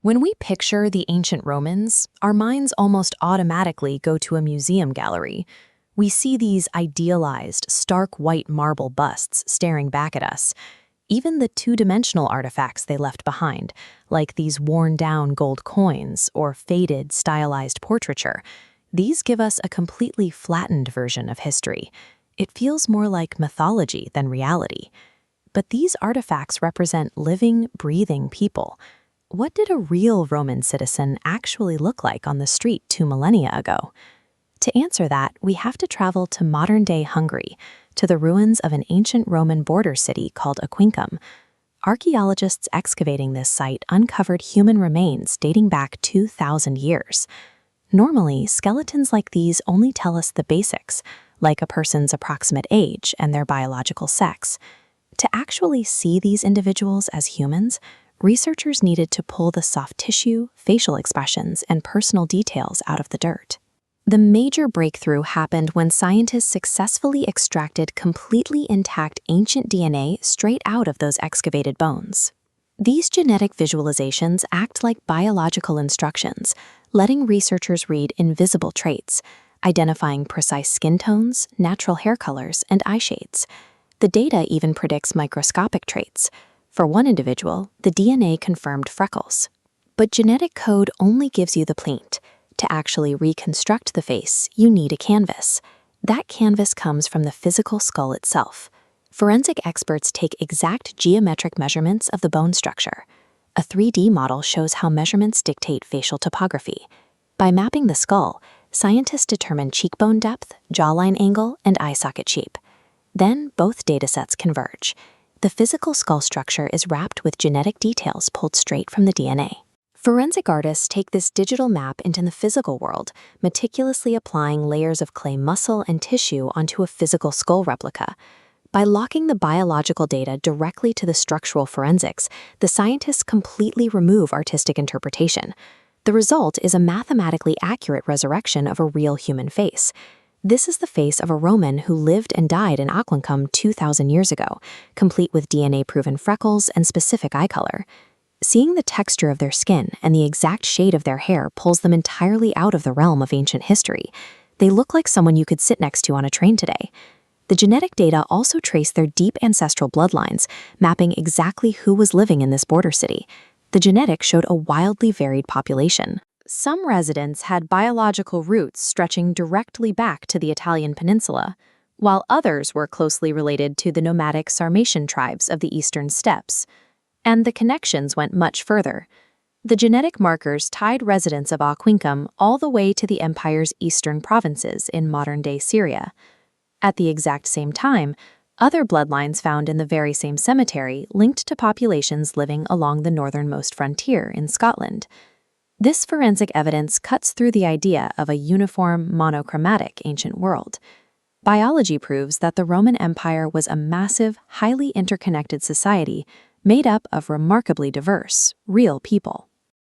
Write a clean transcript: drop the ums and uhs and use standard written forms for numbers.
When we picture the ancient Romans, our minds almost automatically go to a museum gallery. We see these idealized, stark white marble busts staring back at us. Even the two-dimensional artifacts they left behind, like these worn-down gold coins or faded, stylized portraiture, these give us a completely flattened version of history. It feels more like mythology than reality. But these artifacts represent living, breathing people. What did a real Roman citizen actually look like on the street 2 millennia ago? To answer that, we have to travel to modern-day Hungary, to the ruins of an ancient Roman border city called Aquincum. Archaeologists excavating this site uncovered human remains dating back 2,000 years. Normally, skeletons like these only tell us the basics, like a person's approximate age and their biological sex. To actually see these individuals as humans, researchers needed to pull the soft tissue, facial expressions, and personal details out of the dirt. The major breakthrough happened when scientists successfully extracted completely intact ancient DNA straight out of those excavated bones. These genetic visualizations act like biological instructions, letting researchers read invisible traits, identifying precise skin tones, natural hair colors, and eye shades. The data even predicts microscopic traits. For one individual, the DNA confirmed freckles. But genetic code only gives you the plaint. To actually reconstruct the face, you need a canvas. That canvas comes from the physical skull itself. Forensic experts take exact geometric measurements of the bone structure. A 3D model shows how measurements dictate facial topography. By mapping the skull, scientists determine cheekbone depth, jawline angle, and eye socket shape. Then both datasets converge. The physical skull structure is wrapped with genetic details pulled straight from the DNA. Forensic artists take this digital map into the physical world, meticulously applying layers of clay muscle and tissue onto a physical skull replica. By locking the biological data directly to the structural forensics, the scientists completely remove artistic interpretation. The result is a mathematically accurate resurrection of a real human face. This is the face of a Roman who lived and died in Aquincum 2,000 years ago, complete with DNA-proven freckles and specific eye color. Seeing the texture of their skin and the exact shade of their hair pulls them entirely out of the realm of ancient history. They look like someone you could sit next to on a train today. The genetic data also trace their deep ancestral bloodlines, mapping exactly who was living in this border city. The genetics showed a wildly varied population. Some residents had biological roots stretching directly back to the Italian peninsula, while others were closely related to the nomadic Sarmatian tribes of the eastern steppes. And the connections went much further. The genetic markers tied residents of Aquincum all the way to the empire's eastern provinces in modern-day Syria. At the exact same time, other bloodlines found in the very same cemetery linked to populations living along the northernmost frontier in Scotland. This forensic evidence cuts through the idea of a uniform, monochromatic ancient world. Biology proves that the Roman Empire was a massive, highly interconnected society made up of remarkably diverse, real people.